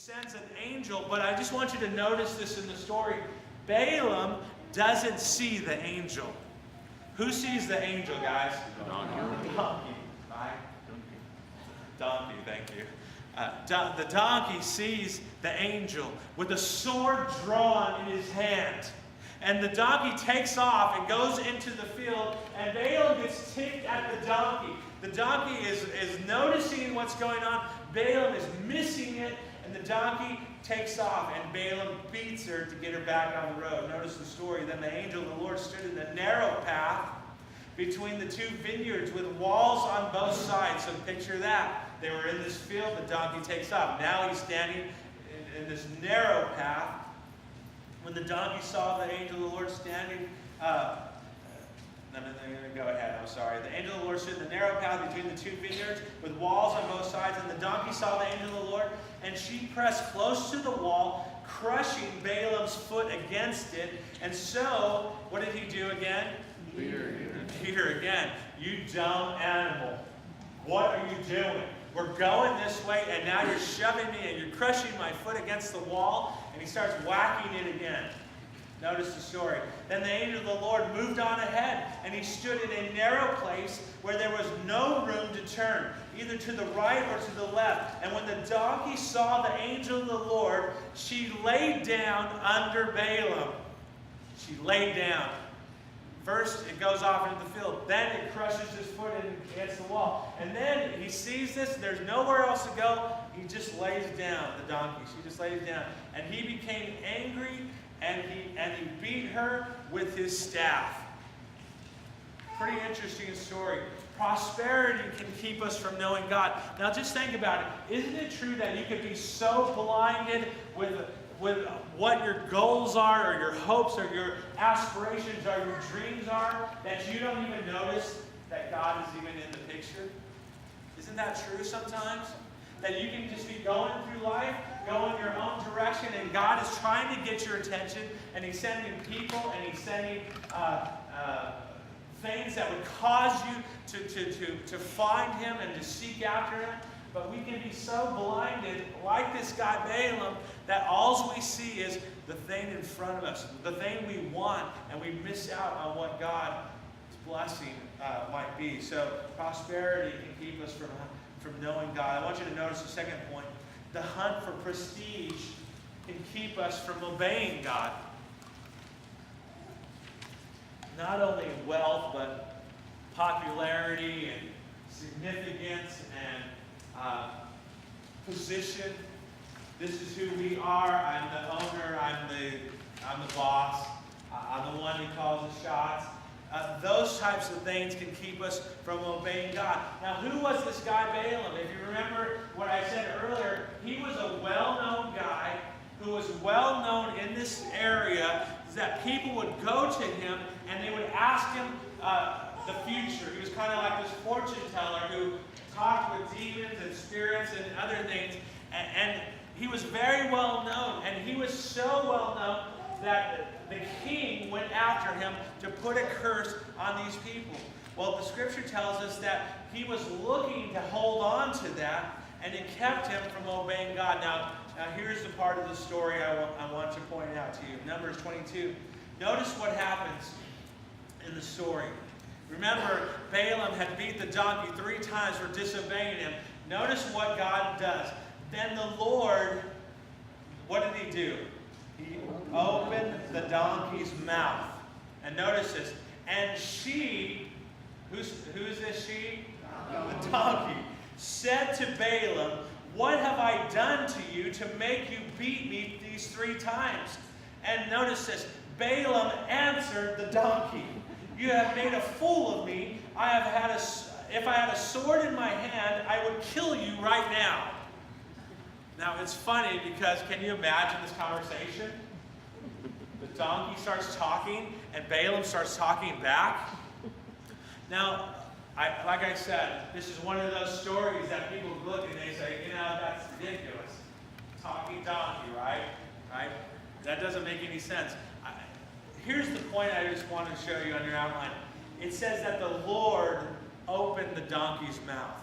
sends an angel, but I just want you to notice this in the story. Balaam doesn't see the angel. Who sees the angel, guys? Donkey. Donkey, right? Donkey, thank you. The donkey sees the angel with a sword drawn in his hand. And the donkey takes off and goes into the field, and Balaam gets ticked at the donkey. The donkey is noticing what's going on. Balaam is missing it, and the donkey takes off, and Balaam beats her to get her back on the road. Notice the story. Then the angel of the Lord stood in the narrow path between the two vineyards with walls on both sides. So picture that. They were in this field, the donkey takes off. Now he's standing in this narrow path. When the donkey saw the angel of the Lord standing, go ahead, I'm sorry. The angel of the Lord stood in the narrow path between the two vineyards with walls on both sides, and the donkey saw the angel of the Lord, and she pressed close to the wall, crushing Balaam's foot against it. And so, what did he do again? Beat her again. You dumb animal. What are you doing? We're going this way, and now you're shoving me, and you're crushing my foot against the wall, and he starts whacking it again. Notice the story. Then the angel of the Lord moved on ahead, and he stood in a narrow place where there was no room to turn, either to the right or to the left. And when the donkey saw the angel of the Lord, she lay down under Balaam. She lay down. First, it goes off into the field. Then it crushes his foot against the wall. And then he sees this. There's nowhere else to go. He just lays down, the donkey. She just lays down. And he became angry, and he beat her with his staff. Pretty interesting story. Prosperity can keep us from knowing God. Now just think about it. Isn't it true that you could be so blinded with what your goals are, or your hopes, or your aspirations, or your dreams are, that you don't even notice that God is even in the picture? Isn't that true sometimes? That you can just be going through life, going your own direction, and God is trying to get your attention, and He's sending people, and He's sending things that would cause you to find Him and to seek after Him. But we can be so blinded, like this guy Balaam, that all we see is the thing in front of us, the thing we want, and we miss out on what God's blessing might be. So prosperity can keep us from knowing God. I want you to notice the second point. The hunt for prestige can keep us from obeying God. Not only wealth, but popularity and significance and position. This is who we are. I'm the owner. I'm the boss. I'm the one who calls the shots. Those types of things can keep us from obeying God. Now, who was this guy Balaam? If you remember what I said earlier, he was a well-known guy who was well-known in this area, that people would go to him and they would ask him the future. He was kind of like this fortune teller who talked with demons and spirits and other things. And he was very well known. And he was so well known that the king went after him to put a curse on these people. Well, the scripture tells us that he was looking to hold on to that, and it kept him from obeying God. Now here's the part of the story I want to point out to you. Numbers 22. Notice what happens in the story. Remember, Balaam had beat the donkey 3 times for disobeying him. Notice what God does. Then the Lord, what did He do? He opened the donkey's mouth. And notice this. And she, who is this she? The donkey, said to Balaam, "What have I done to you to make you beat me these 3 times?" And notice this. Balaam answered the donkey, "You have made a fool of me. If I had a sword in my hand, I would kill you right now." Now it's funny because can you imagine this conversation? The donkey starts talking and Balaam starts talking back. Now, like I said, this is one of those stories that people look and they say, that's ridiculous. Talking donkey, right? Right? That doesn't make any sense. Here's the point I just want to show you on your outline. It says that the Lord opened the donkey's mouth.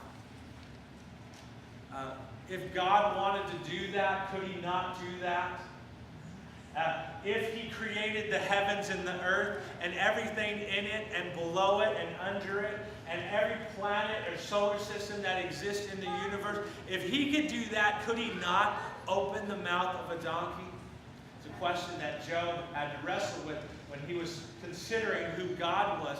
If God wanted to do that, could he not do that? If he created the heavens and the earth and everything in it and below it and under it and every planet or solar system that exists in the universe, if he could do that, could he not open the mouth of a donkey? It's a question that Job had to wrestle with when he was considering who God was.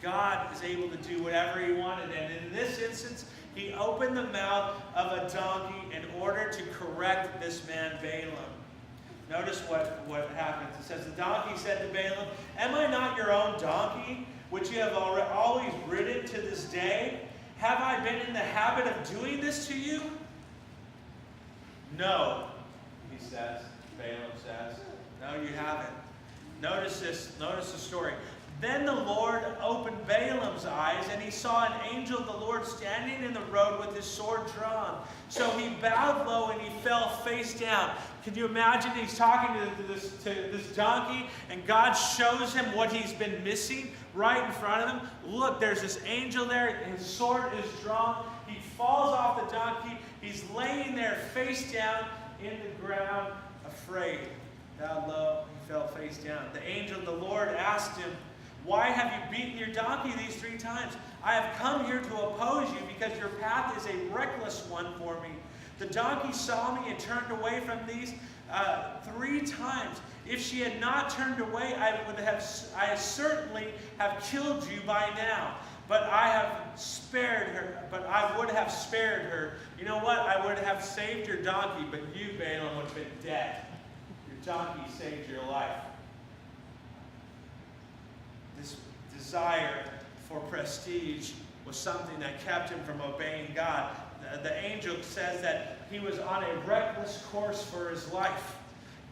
God is able to do whatever he wanted, and in this instance, he opened the mouth of a donkey in order to correct this man Balaam. Notice what happens. It says, the donkey said to Balaam, "Am I not your own donkey, which you have always ridden to this day? Have I been in the habit of doing this to you?" "No," he says. Balaam says, "No, you haven't." Notice this. Notice the story. Then the Lord opened Balaam's eyes, and he saw an angel of the Lord standing in the road with his sword drawn. So he bowed low and he fell face down. Can you imagine? He's talking to this donkey, and God shows him what he's been missing right in front of him. Look, there's this angel there. His sword is drawn. He falls off the donkey. He's laying there face down in the ground, afraid. Bowed low, he fell face down. The angel of the Lord asked him, "Why have you beaten your donkey these 3 times? I have come here to oppose you because your path is a reckless one for me. The donkey saw me and turned away from these 3 times. If she had not turned away, I certainly have killed you by now. But I have spared her. But I would have spared her. You know what? I would have saved your donkey, but you, Balaam, would have been dead. Your donkey saved your life." This desire for prestige was something that kept him from obeying God. The angel says that he was on a reckless course for his life,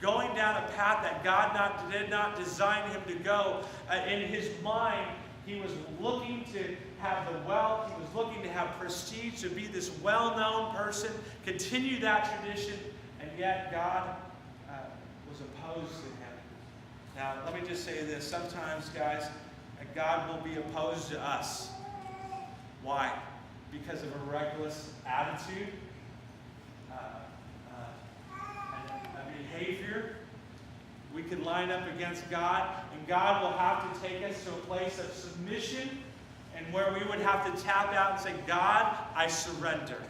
going down a path that God did not design him to go. In his mind, he was looking to have the wealth, he was looking to have prestige, to be this well-known person, continue that tradition, and yet God was opposed to him. Now, let me just say this. Sometimes, guys, God will be opposed to us. Why? Because of a reckless attitude, a behavior. We can line up against God, and God will have to take us to a place of submission, and where we would have to tap out and say, "God, I surrender."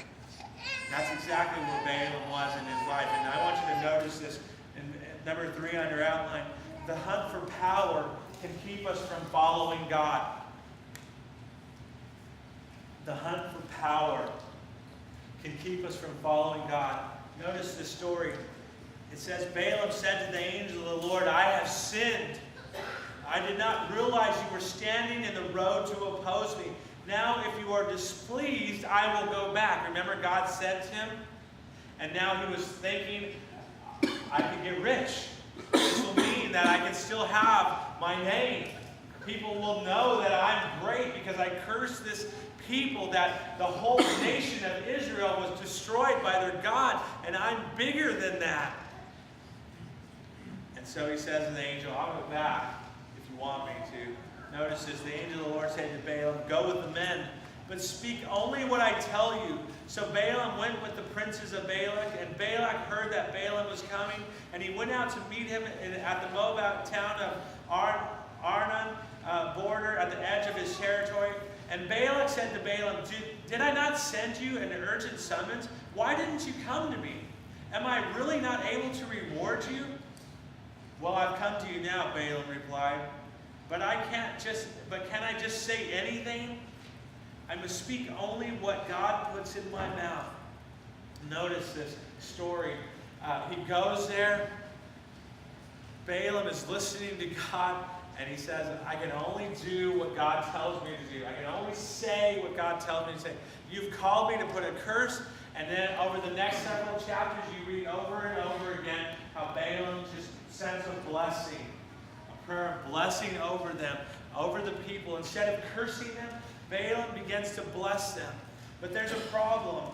That's exactly what Balaam was in his life. And I want you to notice this in number 3 on your outline. The hunt for power can keep us from following God. The hunt for power can keep us from following God. Notice this story. It says, Balaam said to the angel of the Lord, "I have sinned. I did not realize you were standing in the road to oppose me. Now, if you are displeased, I will go back." Remember, God said to him, and now he was thinking, I can get rich. This will mean that I can still have my name. People will know that I'm great because I cursed this people, that the whole nation of Israel was destroyed by their God, and I'm bigger than that. And so he says to the angel, "I'll go back if you want me to." Notice this, the angel of the Lord said to Balaam, "Go with the men, but speak only what I tell you." So Balaam went with the princes of Balak, and Balak heard that Balaam was coming, and he went out to meet him at the Moab town of Arnon border at the edge of his territory. And Balak said to Balaam, Did I not send you an urgent summons? Why didn't you come to me? Am I really not able to reward you?" "Well, I've come to you now," Balaam replied. But can I just say anything? I must speak only what God puts in my mouth." Notice this story. He goes there. Balaam is listening to God, and he says, "I can only do what God tells me to do. I can only say what God tells me to say. You've called me to put a curse." And then over the next several chapters, you read over and over again how Balaam just sends a blessing, a prayer of blessing over them, over the people. Instead of cursing them, Balaam begins to bless them. But there's a problem,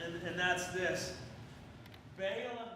and that's this. Balaam